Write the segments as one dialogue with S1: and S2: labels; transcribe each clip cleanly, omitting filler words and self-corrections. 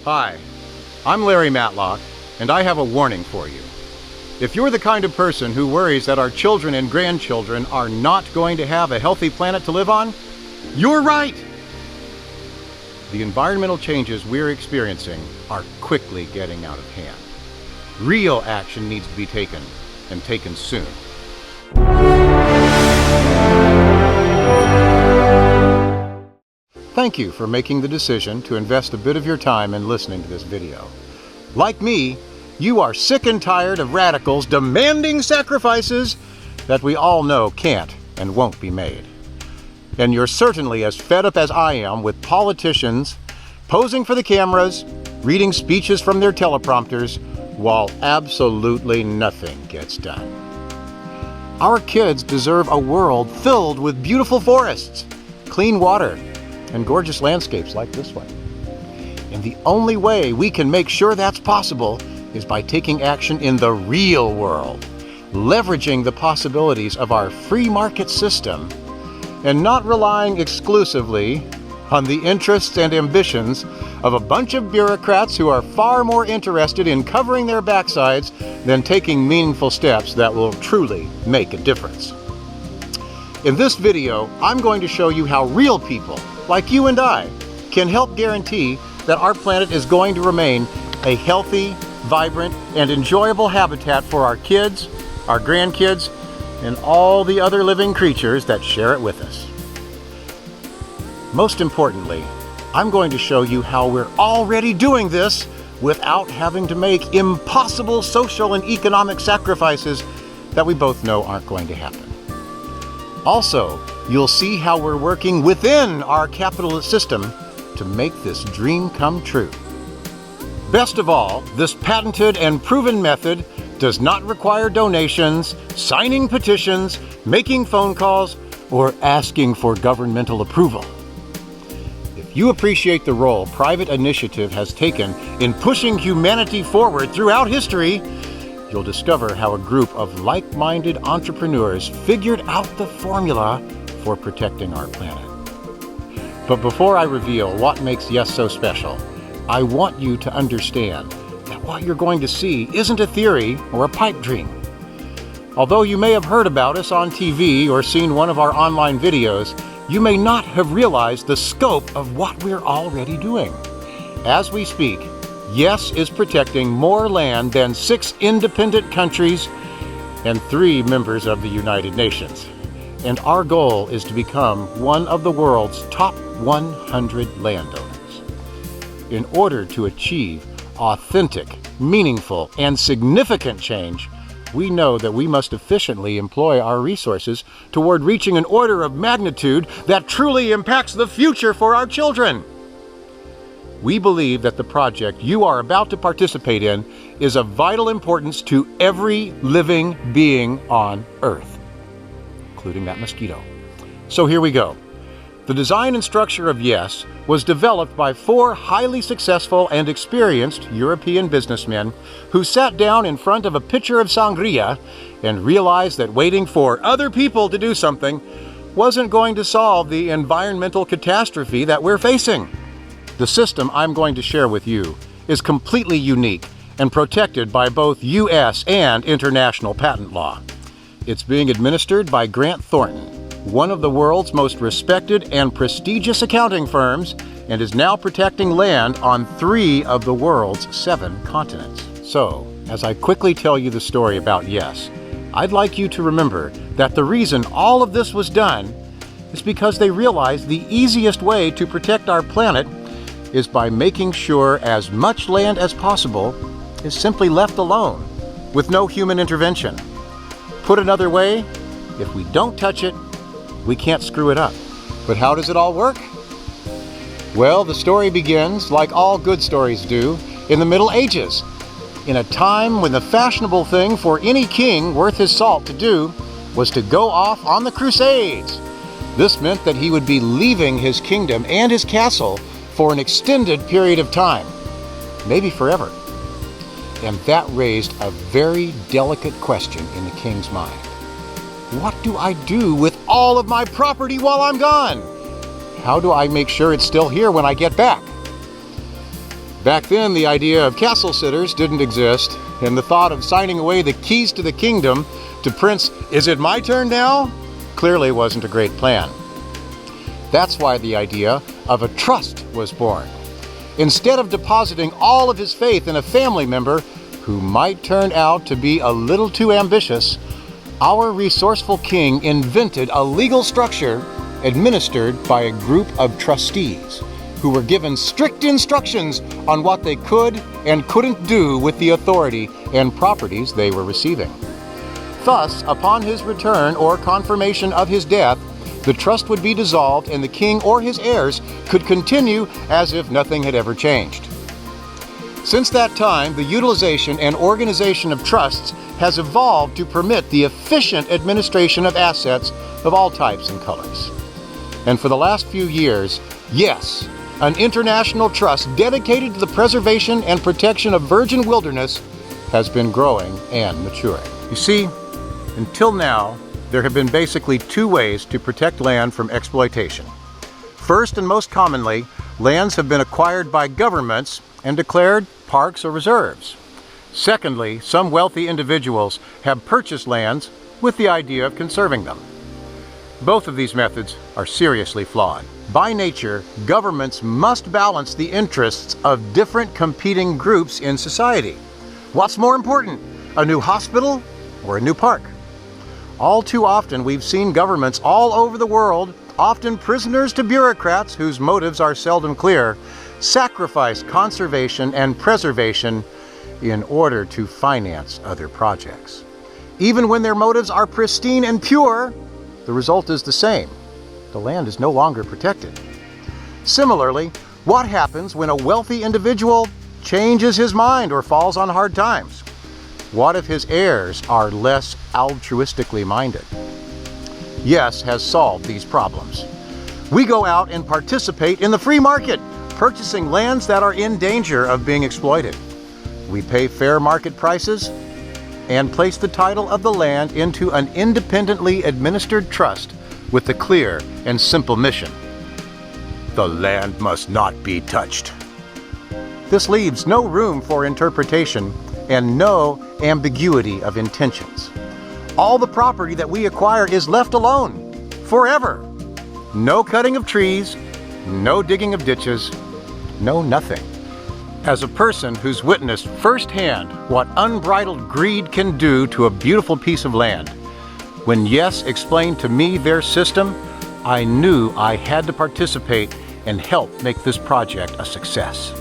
S1: Hi, I'm Larry Matlock, and I have a warning for you. If you're the kind of person who worries that our children and grandchildren are not going to have a healthy planet to live on, you're right! The environmental changes we're experiencing are quickly getting out of hand. Real action needs to be taken, and taken soon. Thank you for making the decision to invest a bit of your time in listening to this video. Like me, you are sick and tired of radicals demanding sacrifices that we all know can't and won't be made. And you're certainly as fed up as I am with politicians posing for the cameras, reading speeches from their teleprompters, while absolutely nothing gets done. Our kids deserve a world filled with beautiful forests, clean water, and gorgeous landscapes like this one. And the only way we can make sure that's possible is by taking action in the real world, leveraging the possibilities of our free market system, and not relying exclusively on the interests and ambitions of a bunch of bureaucrats who are far more interested in covering their backsides than taking meaningful steps that will truly make a difference. In this video, I'm going to show you how real people, like you and I, can help guarantee that our planet is going to remain a healthy, vibrant, and enjoyable habitat for our kids, our grandkids, and all the other living creatures that share it with us. Most importantly, I'm going to show you how we're already doing this without having to make impossible social and economic sacrifices that we both know aren't going to happen. Also, you'll see how we're working within our capitalist system to make this dream come true. Best of all, this patented and proven method does not require donations, signing petitions, making phone calls, or asking for governmental approval. If you appreciate the role private initiative has taken in pushing humanity forward throughout history, you'll discover how a group of like-minded entrepreneurs figured out the formula for protecting our planet. But before I reveal what makes Yes so special, I want you to understand that what you're going to see isn't a theory or a pipe dream. Although you may have heard about us on TV or seen one of our online videos, you may not have realized the scope of what we're already doing. As we speak, Yes is protecting more land than 6 independent countries and 3 members of the United Nations. And our goal is to become one of the world's top 100 landowners. In order to achieve authentic, meaningful, and significant change, we know that we must efficiently employ our resources toward reaching an order of magnitude that truly impacts the future for our children. We believe that the project you are about to participate in is of vital importance to every living being on Earth, including that mosquito. So here we go. The design and structure of Yes was developed by 4 highly successful and experienced European businessmen who sat down in front of a pitcher of sangria and realized that waiting for other people to do something wasn't going to solve the environmental catastrophe that we're facing. The system I'm going to share with you is completely unique and protected by both U.S. and international patent law. It's being administered by Grant Thornton, one of the world's most respected and prestigious accounting firms, and is now protecting land on 3 of the world's 7 continents. So, as I quickly tell you the story about Yes, I'd like you to remember that the reason all of this was done is because they realized the easiest way to protect our planet is by making sure as much land as possible is simply left alone, with no human intervention. Put another way, if we don't touch it, we can't screw it up. But how does it all work? Well, the story begins, like all good stories do, in the Middle Ages, in a time when the fashionable thing for any king worth his salt to do was to go off on the Crusades. This meant that he would be leaving his kingdom and his castle for an extended period of time, maybe forever. And that raised a very delicate question in the king's mind. What do I do with all of my property while I'm gone? How do I make sure it's still here when I get back? Back then, the idea of castle sitters didn't exist, and the thought of signing away the keys to the kingdom to Prince "Is it my turn now?" clearly wasn't a great plan. That's why the idea of a trust was born. Instead of depositing all of his faith in a family member who might turn out to be a little too ambitious, our resourceful king invented a legal structure administered by a group of trustees who were given strict instructions on what they could and couldn't do with the authority and properties they were receiving. Thus, upon his return or confirmation of his death, the trust would be dissolved and the king or his heirs could continue as if nothing had ever changed. Since that time, the utilization and organization of trusts has evolved to permit the efficient administration of assets of all types and colors. And for the last few years, yes, an international trust dedicated to the preservation and protection of virgin wilderness has been growing and maturing. You see, until now, there have been basically two ways to protect land from exploitation. First and most commonly, lands have been acquired by governments and declared parks or reserves. Secondly, some wealthy individuals have purchased lands with the idea of conserving them. Both of these methods are seriously flawed. By nature, governments must balance the interests of different competing groups in society. What's more important, a new hospital or a new park? All too often, we've seen governments all over the world, often prisoners to bureaucrats whose motives are seldom clear, sacrifice conservation and preservation in order to finance other projects. Even when their motives are pristine and pure, the result is the same. The land is no longer protected. Similarly, what happens when a wealthy individual changes his mind or falls on hard times? What if his heirs are less altruistically minded? Yes has solved these problems. We go out and participate in the free market, purchasing lands that are in danger of being exploited. We pay fair market prices and place the title of the land into an independently administered trust with the clear and simple mission: the land must not be touched. This leaves no room for interpretation and no ambiguity of intentions. All the property that we acquire is left alone forever. No cutting of trees, no digging of ditches, no nothing. As a person who's witnessed firsthand what unbridled greed can do to a beautiful piece of land, when Yes explained to me their system, I knew I had to participate and help make this project a success.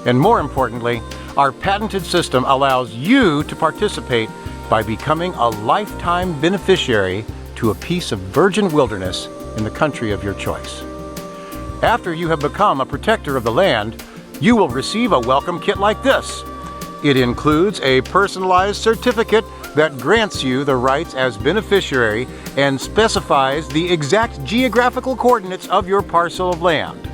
S1: And more importantly, our patented system allows you to participate by becoming a lifetime beneficiary to a piece of virgin wilderness in the country of your choice. After you have become a protector of the land, you will receive a welcome kit like this. It includes a personalized certificate that grants you the rights as beneficiary and specifies the exact geographical coordinates of your parcel of land.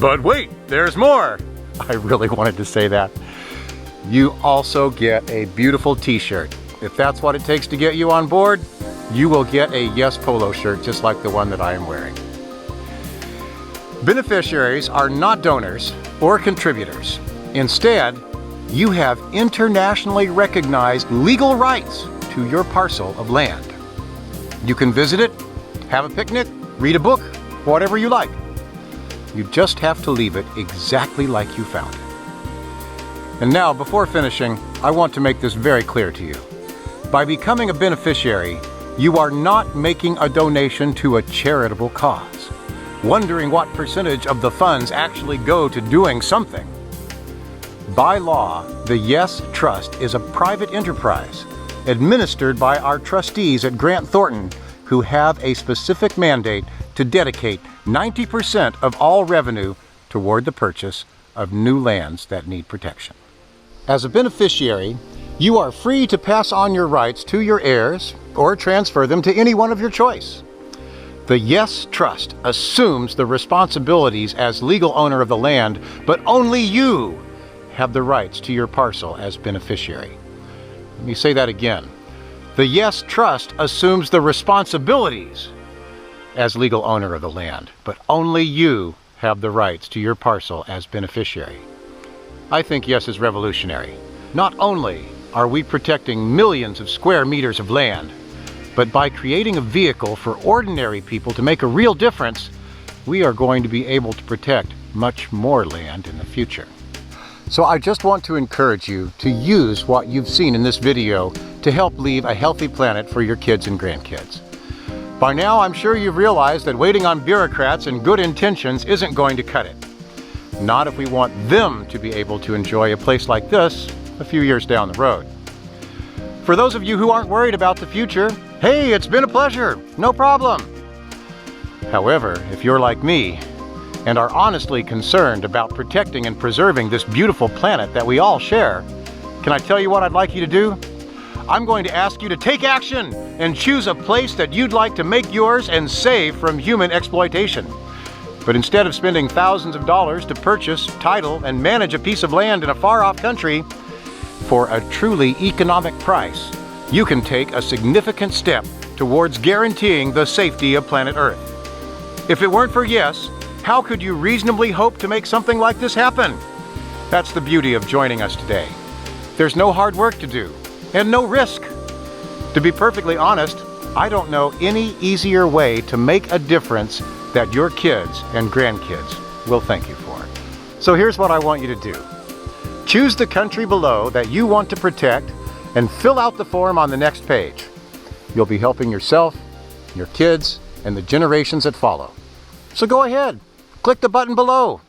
S1: But wait, there's more! I really wanted to say that. You also get a beautiful t-shirt. If that's what it takes to get you on board, you will get a Yes polo shirt just like the one that I am wearing. Beneficiaries are not donors or contributors. Instead, you have internationally recognized legal rights to your parcel of land. You can visit it, have a picnic, read a book, whatever you like. You just have to leave it exactly like you found it. And now, before finishing, I want to make this very clear to you. By becoming a beneficiary, you are not making a donation to a charitable cause, wondering what percentage of the funds actually go to doing something. By law, the Yes Trust is a private enterprise administered by our trustees at Grant Thornton, who have a specific mandate to dedicate 90% of all revenue toward the purchase of new lands that need protection. As a beneficiary, you are free to pass on your rights to your heirs or transfer them to any one of your choice. The Yes Trust assumes the responsibilities as legal owner of the land, but only you have the rights to your parcel as beneficiary. Let me say that again. The Yes Trust assumes the responsibilities as legal owner of the land, but only you have the rights to your parcel as beneficiary. I think Yes is revolutionary. Not only are we protecting millions of square meters of land, but by creating a vehicle for ordinary people to make a real difference, we are going to be able to protect much more land in the future. So I just want to encourage you to use what you've seen in this video to help leave a healthy planet for your kids and grandkids. By now, I'm sure you've realized that waiting on bureaucrats and good intentions isn't going to cut it. Not if we want them to be able to enjoy a place like this a few years down the road. For those of you who aren't worried about the future, hey, it's been a pleasure, no problem. However, if you're like me and are honestly concerned about protecting and preserving this beautiful planet that we all share, can I tell you what I'd like you to do? I'm going to ask you to take action and choose a place that you'd like to make yours and save from human exploitation. But instead of spending thousands of dollars to purchase, title, and manage a piece of land in a far-off country, for a truly economic price, you can take a significant step towards guaranteeing the safety of planet Earth. If it weren't for Yes, how could you reasonably hope to make something like this happen? That's the beauty of joining us today. There's no hard work to do, and no risk. To be perfectly honest, I don't know any easier way to make a difference that your kids and grandkids will thank you for. So here's what I want you to do. Choose the country below that you want to protect and fill out the form on the next page. You'll be helping yourself, your kids, and the generations that follow. So go ahead, click the button below.